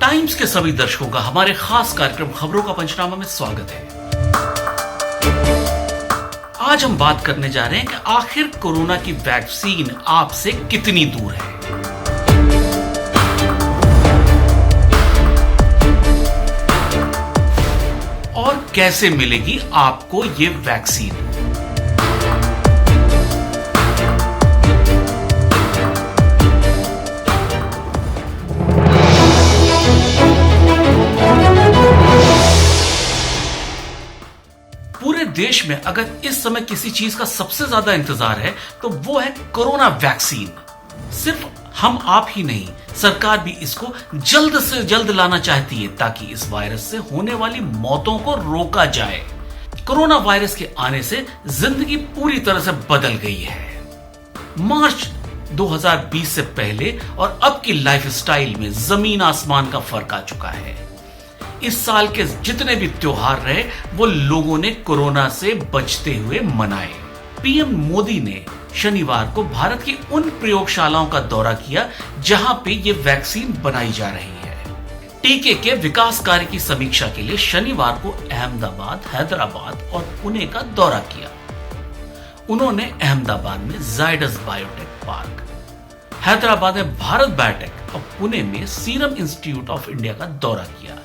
Times के सभी दर्शकों का हमारे खास कार्यक्रम खबरों का पंचनामा में स्वागत है। आज हम बात करने जा रहे हैं कि आखिर कोरोना की वैक्सीन आपसे कितनी दूर है। और कैसे मिलेगी आपको ये वैक्सीन। पूरे देश में अगर इस समय किसी चीज का सबसे ज्यादा इंतजार है तो वो है कोरोना वैक्सीन। सिर्फ हम आप ही नहीं, सरकार भी इसको जल्द से जल्द लाना चाहती है ताकि इस वायरस से होने वाली मौतों को रोका जाए। कोरोना वायरस के आने से जिंदगी पूरी तरह से बदल गई है। मार्च 2020 से पहले और अब की लाइफस्टाइल में जमीन आसमान का फर्क आ चुका है। इस साल के जितने भी त्योहार रहे वो लोगों ने कोरोना से बचते हुए मनाए। पीएम मोदी ने शनिवार को भारत की उन प्रयोगशालाओं का दौरा किया जहां पे ये वैक्सीन बनाई जा रही है। टीके के विकास कार्य की समीक्षा के लिए शनिवार को अहमदाबाद, हैदराबाद और पुणे का दौरा किया। उन्होंने अहमदाबाद में जायडस बायोटेक पार्क, हैदराबाद में भारत बायोटेक और पुणे में सीरम इंस्टीट्यूट ऑफ इंडिया का दौरा किया।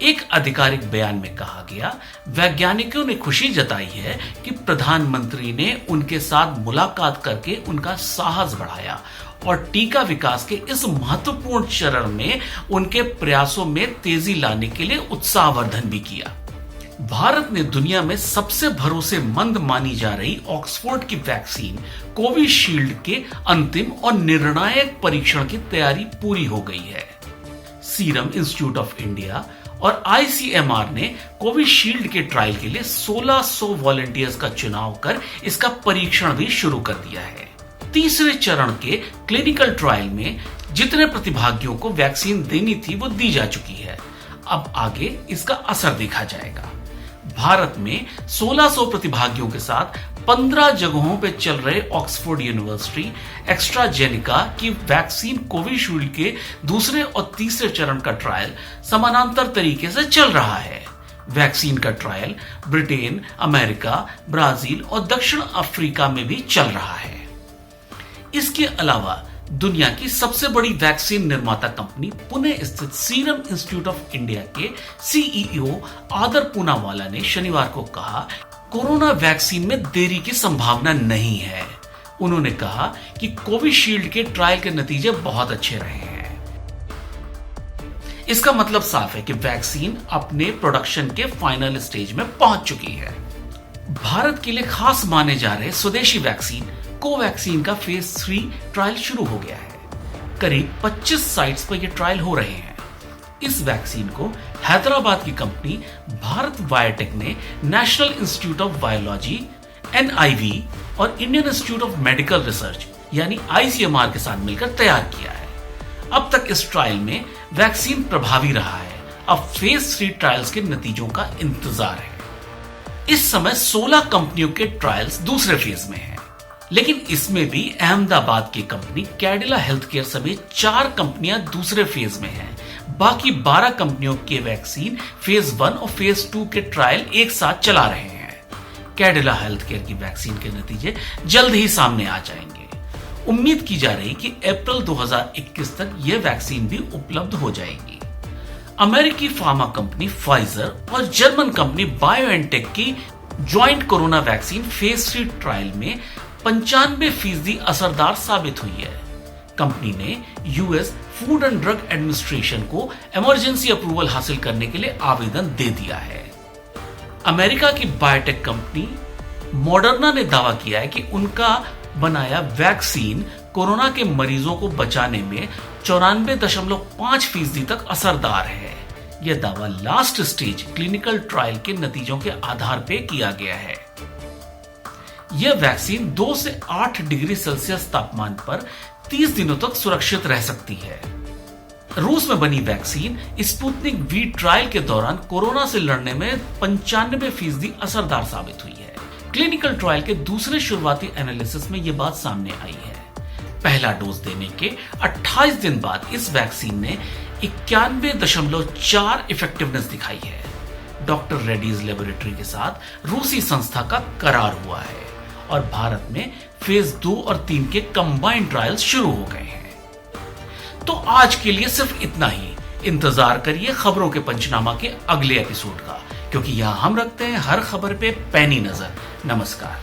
एक आधिकारिक बयान में कहा गया, वैज्ञानिकों ने खुशी जताई है कि प्रधानमंत्री ने उनके साथ मुलाकात करके उनका साहस बढ़ाया और टीका विकास के इस महत्वपूर्ण चरण में उनके प्रयासों में तेजी लाने के लिए उत्साहवर्धन भी किया। भारत ने दुनिया में सबसे भरोसेमंद मानी जा रही ऑक्सफोर्ड की वैक्सीन कोविशील्ड के अंतिम और निर्णायक परीक्षण की तैयारी पूरी हो गई है। सीरम इंस्टीट्यूट ऑफ इंडिया और आईसीएमआर ने कोविशील्ड के ट्रायल के लिए 1600 वॉलंटियर्स का चुनाव कर इसका परीक्षण भी शुरू कर दिया है। तीसरे चरण के क्लिनिकल ट्रायल में जितने प्रतिभागियों को वैक्सीन देनी थी वो दी जा चुकी है। अब आगे इसका असर देखा जाएगा। भारत में 1600 प्रतिभागियों के साथ 15 जगहों पे चल रहे ऑक्सफोर्ड यूनिवर्सिटी एक्स्ट्राजेनिका की वैक्सीन कोविशील्ड के दूसरे और तीसरे चरण का ट्रायल समानांतर तरीके से चल रहा है। वैक्सीन का ट्रायल ब्रिटेन, अमेरिका, ब्राजील और दक्षिण अफ्रीका में भी चल रहा है। इसके अलावा दुनिया की सबसे बड़ी वैक्सीन निर्माता कंपनी पुणे स्थित सीरम इंस्टीट्यूट ऑफ इंडिया के सीईओ आदर पूनावाला ने शनिवार को कहा, कोरोना वैक्सीन में देरी की संभावना नहीं है। उन्होंने कहा कि कोविशील्ड के ट्रायल के नतीजे बहुत अच्छे रहे हैं। इसका मतलब साफ है कि वैक्सीन अपने प्रोडक्शन के फाइनल स्टेज में पहुंच चुकी है। भारत के लिए खास माने जा रहे स्वदेशी वैक्सीन कोवैक्सीन का फेज 3 ट्रायल शुरू हो गया है। करीब 25 साइट्स पर यह ट्रायल हो रहे हैं। इस वैक्सीन को हैदराबाद की कंपनी भारत बायोटेक ने national institute of biology NIV और Indian institute of medical research यानी ICMR के साथ मिलकर तैयार किया है। अब तक इस ट्रायल में वैक्सीन प्रभावी रहा है। अब फेज 3 ट्रायल्स के नतीजों का इंतजार है। इस समय 16 कंपनियों के ट्रायल्स दूसरे फेज में हैं। लेकिन इसमें भी अहमदाबाद की कंपनी कैडिला हेल्थकेयर समेत 4 कंपनियां दूसरे फेज में हैं। बाकी 12 कंपनियों के वैक्सीन फेज 1 और फेज 2 के ट्रायल एक साथ चला रहे हैं। कैडिला हेल्थकेयर की वैक्सीन के नतीजे जल्द ही सामने आ जाएंगे। उम्मीद की जा रही कि अप्रैल 2021 तक यह वैक्सीन भी उपलब्ध हो जाएगी। अमेरिकी फार्मा कंपनी फाइजर और जर्मन कंपनी बायोएनटेक की joint corona vaccine phase 3 trial में 95% असरदार साबित हुई है। कंपनी ने US food and drug administration को इमरजेंसी अप्रूवल हासिल करने के लिए आवेदन दे दिया है। अमेरिका की बायोटेक कंपनी मॉडर्ना ने दावा किया है कि उनका बनाया वैक्सीन कोरोना के मरीजों को बचाने में 94.5% तक असरदार है। यह दावा लास्ट स्टेज क्लिनिकल ट्रायल के नतीजों के आधार पर किया गया है। यह वैक्सीन 2 से 8 डिग्री सेल्सियस तापमान पर 30 दिनों तक सुरक्षित रह सकती है। रूस में बनी वैक्सीन स्पुतनिक वी ट्रायल के दौरान कोरोना से लड़ने में 95% असरदार साबित हुई है। क्लिनिकल ट्रायल के दूसरे शुरुआती एनालिसिस में यह बात सामने आई है। पहला डोज देने के 28 दिन बाद इस वैक्सीन ने 91.4 इफेक्टिवनेस दिखाई है। डॉक्टर रेड्डीज लेबोरेटरी के साथ रूसी संस्था का करार हुआ है और भारत में फेज 2 और 3 के कंबाइंड ट्रायल्स शुरू हो गए हैं। तो आज के लिए सिर्फ इतना ही। इंतजार करिए खबरों के पंचनामा के अगले एपिसोड का, क्योंकि यहां हम रखते हैं हर खबर पे पैनी नजर। नमस्कार।